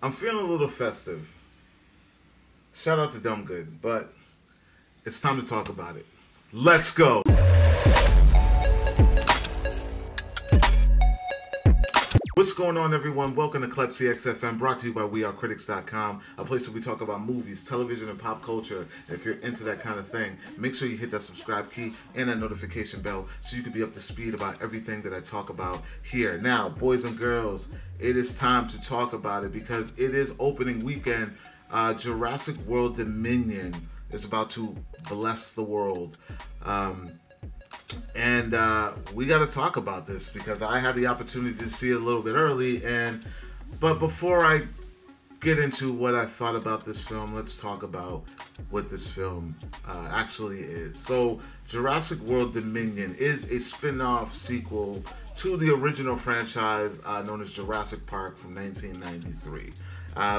I'm feeling a little festive. Shout out to Dumb Good, but it's time to talk about it. Let's go. What's going on, everyone? Welcome to Klepsy XFM, brought to you by WeAreCritics.com, a place where we talk about movies, television, and pop culture. And if you're into that kind of thing, make sure you hit that subscribe key and that notification bell so you can be up to speed about everything that I talk about here. Now, boys and girls, it is time to talk about it because it is opening weekend. Jurassic World Dominion is about to bless the world. And we got to talk about this because I had the opportunity to see it a little bit early. But before I get into what I thought about this film, let's talk about what this film actually is. So, Jurassic World Dominion is a spin-off sequel to the original franchise known as Jurassic Park from 1993.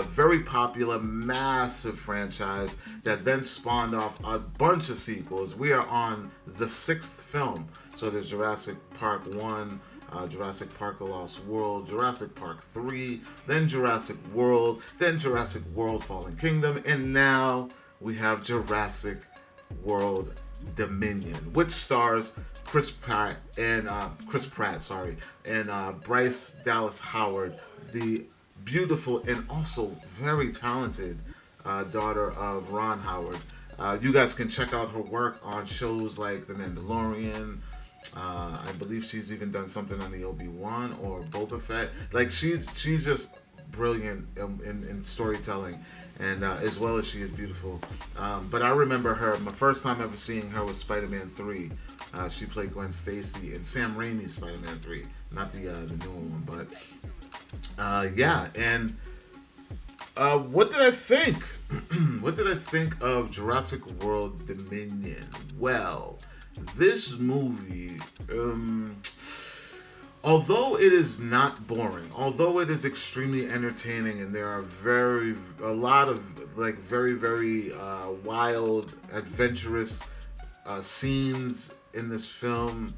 Very popular, massive franchise that then spawned off a bunch of sequels. We are on the 6th film. So there's Jurassic Park 1, Jurassic Park The Lost World, Jurassic Park 3, then Jurassic World, then Jurassic World Fallen Kingdom, and now we have Jurassic World Dominion, which stars Chris Pratt and Bryce Dallas Howard, the beautiful and also very talented daughter of Ron Howard. You guys can check out her work on shows like The Mandalorian. I believe she's even done something on the Obi-Wan or Boba Fett. Like she's just brilliant in storytelling, and as well as she is beautiful. But I remember her. My first time ever seeing her was Spider-Man 3. She played Gwen Stacy in Sam Raimi's Spider-Man 3, not the newer one, but. Yeah, and what did I think? What did I think of Jurassic World Dominion? Well, this movie, although it is not boring, although it is extremely entertaining, and there are a lot of like very wild, adventurous scenes in this film,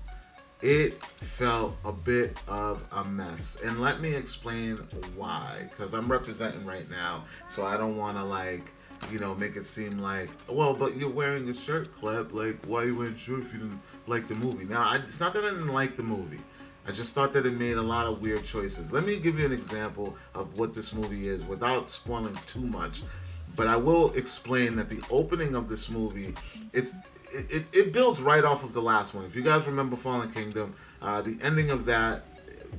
it felt a bit of a mess. And let me explain why. Because I'm representing right now. So I don't want to make it seem like, well, but you're wearing a shirt, Klep. Like, why are you wearing a shirt if you didn't like the movie? Now, it's not that I didn't like the movie. I just thought that it made a lot of weird choices. Let me give you an example of what this movie is without spoiling too much. But I will explain that the opening of this movie, it builds right off of the last one. If you guys remember Fallen Kingdom, the ending of that,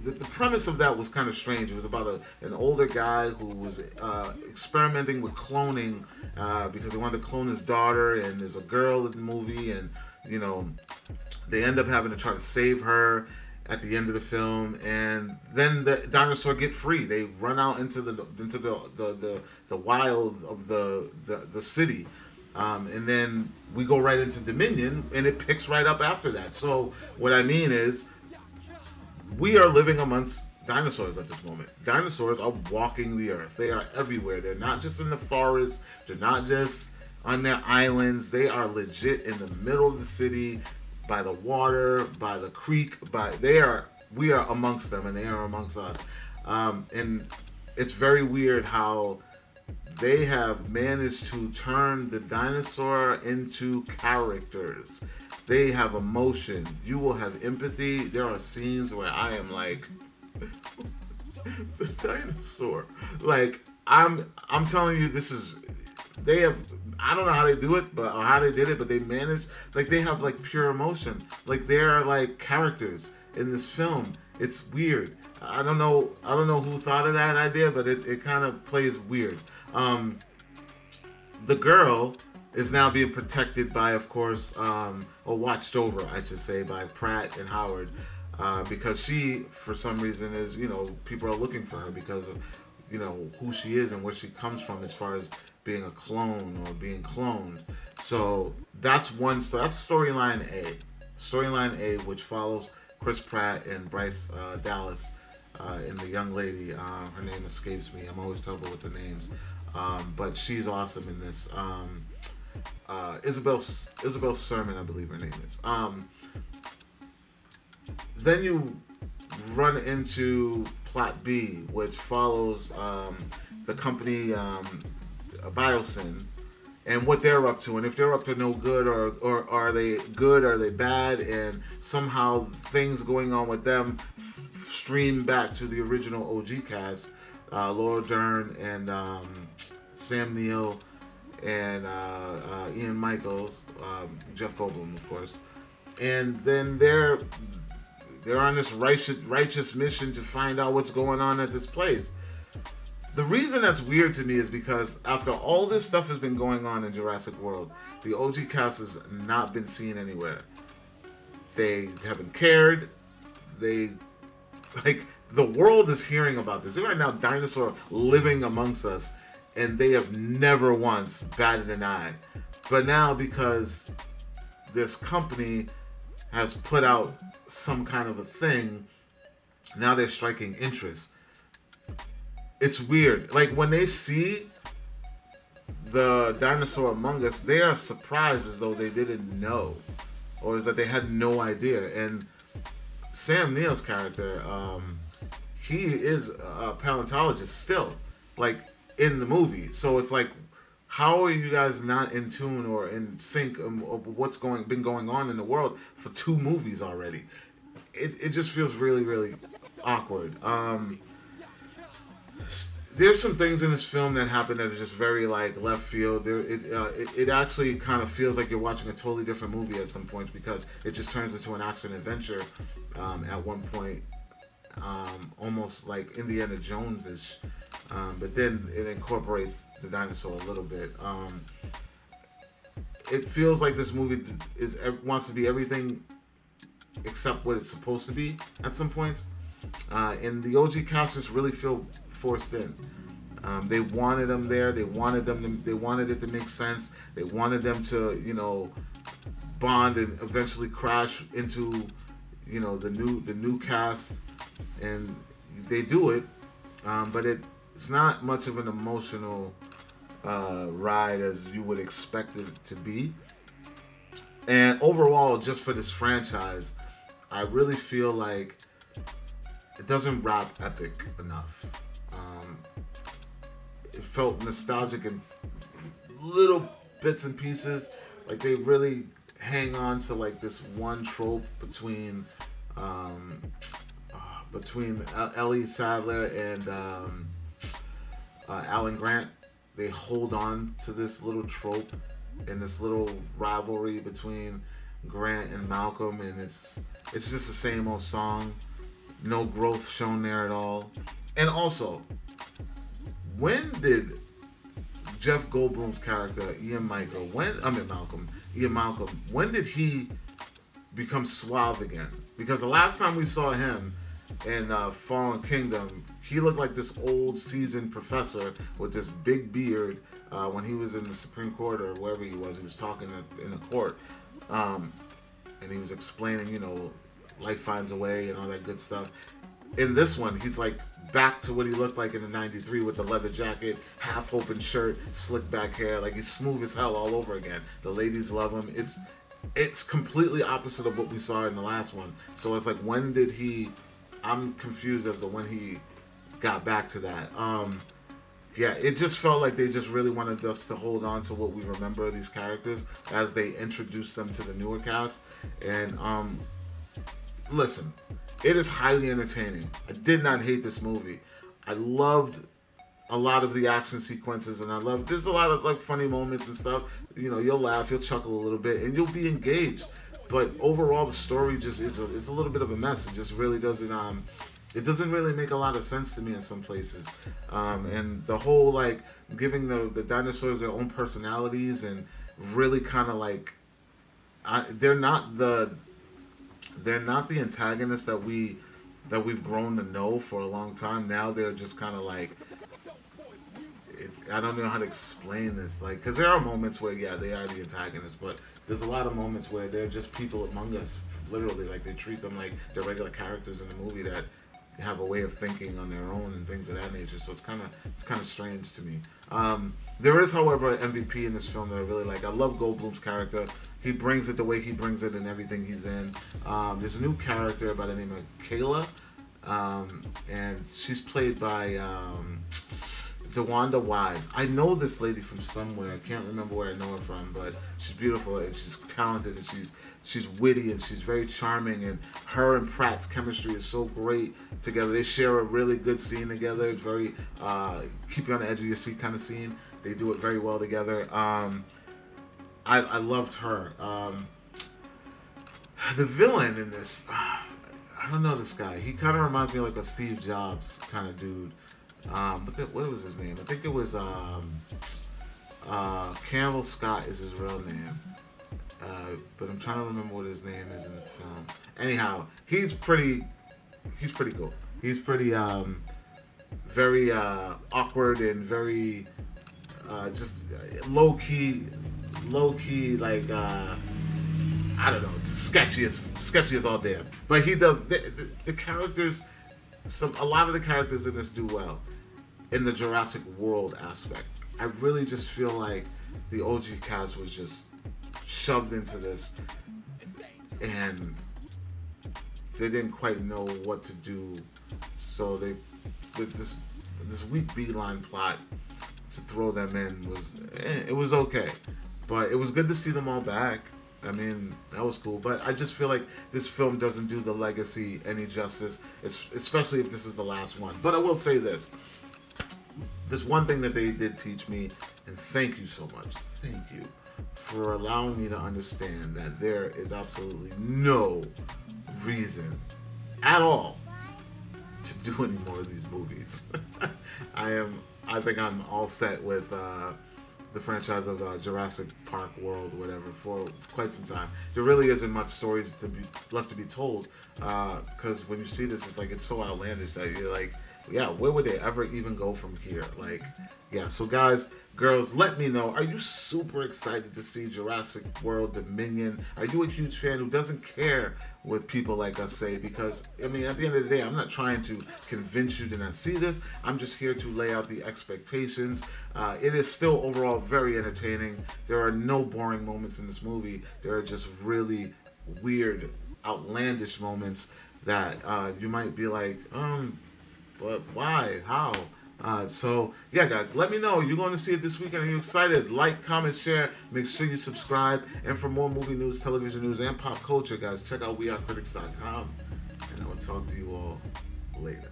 the premise of that was kind of strange. It was about an older guy who was experimenting with cloning because he wanted to clone his daughter, and there's a girl in the movie, and they end up having to try to save her at the end of the film, and then the dinosaur get free. They run out into the wild of the city. And then we go right into Dominion, and it picks right up after that. So what I mean is, we are living amongst dinosaurs at this moment. Dinosaurs are walking the earth. They are everywhere. They're not just in the forest. They're not just on their islands. They are legit in the middle of the city, by the water, by the creek. We are amongst them, and they are amongst us. And it's very weird how they have managed to turn the dinosaur into characters. They have emotion. You will have empathy. There are scenes where I am like, the dinosaur. Like, I'm telling you, I don't know how they do it, or how they did it, but they managed, like, they have like pure emotion. Like, they are like characters in this film. It's weird. I don't know who thought of that idea, but it kind of plays weird. The girl is now being protected by, of course, or watched over, I should say, by Pratt and Howard, because she, for some reason, is, people are looking for her because of, who she is and where she comes from as far as being a clone or being cloned. So that's one story. That's storyline A. Storyline A, which follows Chris Pratt and Bryce Dallas and the young lady. Her name escapes me. I'm always terrible with the names. But she's awesome in this. Isabel Sermon, I believe her name is. Then you run into plot B, which follows the company Biosyn, and what they're up to, and if they're up to no good, or are they good, are they bad, and somehow things going on with them stream back to the original OG cast, Laura Dern and Sam Neill and Ian Michaels, Jeff Goldblum, of course, and then they're on this righteous mission to find out what's going on at this place. The reason that's weird to me is because after all this stuff has been going on in Jurassic World, the OG cast has not been seen anywhere. They haven't cared. The world is hearing about this. There are now dinosaurs living amongst us, and they have never once batted an eye. But now, because this company has put out some kind of a thing, now they're striking interest. It's weird. Like, when they see the dinosaur among us, they are surprised as though they didn't know, or is that they had no idea. And Sam Neill's character, he is a paleontologist still, like, in the movie. So it's like, how are you guys not in tune or in sync of what's been going on in the world for 2 movies already? It just feels really, really awkward. There's some things in this film that happen that are just very, like, left field. It actually kind of feels like you're watching a totally different movie at some points, because it just turns into an action adventure at one point, almost like Indiana Jones-ish. But then it incorporates the dinosaur a little bit. It feels like this movie wants to be everything except what it's supposed to be at some points. And the OG cast just really feel forced in. They wanted them there. They wanted it to make sense. They wanted them to, bond and eventually crash into, the new cast, and they do it. But it's not much of an emotional ride as you would expect it to be. And overall, just for this franchise, I really feel like it doesn't wrap epic enough. It felt nostalgic in little bits and pieces. Like, they really hang on to, like, this one trope between Ellie Sattler and Alan Grant. They hold on to this little trope and this little rivalry between Grant and Malcolm, and it's just the same old song. No growth shown there at all. And also, when did Jeff Goldblum's character, Ian Malcolm, when did he become suave again? Because the last time we saw him in Fallen Kingdom, he looked like this old seasoned professor with this big beard when he was in the Supreme Court or wherever he was talking in a court. And he was explaining, life finds a way and all that good stuff. In this one, he's like back to what he looked like in the 93 with the leather jacket, half open shirt, slick back hair. Like, he's smooth as hell all over again. The ladies love him. It's completely opposite of what we saw in the last one. So it's like, when did I'm confused as to when he got back to that. Yeah, it just felt like they just really wanted us to hold on to what we remember of these characters as they introduced them to the newer cast. And listen, it is highly entertaining. I did not hate this movie. I loved a lot of the action sequences, and there's a lot of, like, funny moments and stuff. You'll laugh, you'll chuckle a little bit, and you'll be engaged. But overall, the story just is a little bit of a mess. It just really doesn't it doesn't really make a lot of sense to me in some places. And the whole, like, giving the dinosaurs their own personalities and really kind of like they're not the antagonists that we've grown to know for a long time. Now they're just kind of like, I don't know how to explain this, like, because there are moments where, yeah, they are the antagonists, but there's a lot of moments where they're just people among us, literally. Like, they treat them like they're regular characters in the movie that have a way of thinking on their own and things of that nature. So it's kind of strange to me. There is, however, an MVP in this film that I really like. I love Goldblum's character. He brings it the way he brings it in everything he's in. There's a new character by the name of Kayla, and she's played by DeWanda Wise. I know this lady from somewhere. I can't remember where I know her from, but she's beautiful and she's talented and she's witty and she's very charming. And her and Pratt's chemistry is so great together. They share a really good scene together. It's very keep you on the edge of your seat kind of scene. They do it very well together. I loved her. The villain in this, I don't know this guy. He kind of reminds me of like a Steve Jobs kind of dude. What was his name? I think it was Campbell Scott is his real name. But I'm trying to remember what his name is in the film. Anyhow, he's pretty cool. He's pretty very awkward and very just low key like I don't know, just sketchy as all damn. But he does the characters. A lot of the characters in this do well in the Jurassic World aspect. I really just feel like the OG cast was just shoved into this and they didn't quite know what to do, so they this weak beeline plot to throw them in was it was okay, but it was good to see them all back. I mean, that was cool, but I just feel like this film doesn't do the legacy any justice, especially if this is the last one. But I will say this. There's one thing that they did teach me, and thank you so much. Thank you for allowing me to understand that there is absolutely no reason at all to do any more of these movies. I think I'm all set with the franchise of Jurassic Park World, whatever, for quite some time. There really isn't much stories left to be told, because when you see this, it's like it's so outlandish that you're like, yeah, where would they ever even go from here? Like, yeah. So guys, girls, let me know. Are you super excited to see Jurassic World Dominion? Are you a huge fan who doesn't care what people like us say? Because, I mean, at the end of the day, I'm not trying to convince you to not see this. I'm just here to lay out the expectations. It is still overall very entertaining. There are no boring moments in this movie. There are just really weird, outlandish moments that you might be like, but why? How? So, yeah, guys, let me know. You're going to see it this weekend. Are you excited? Like, comment, share. Make sure you subscribe. And for more movie news, television news, and pop culture, guys, check out wearecritics.com. And I will talk to you all later.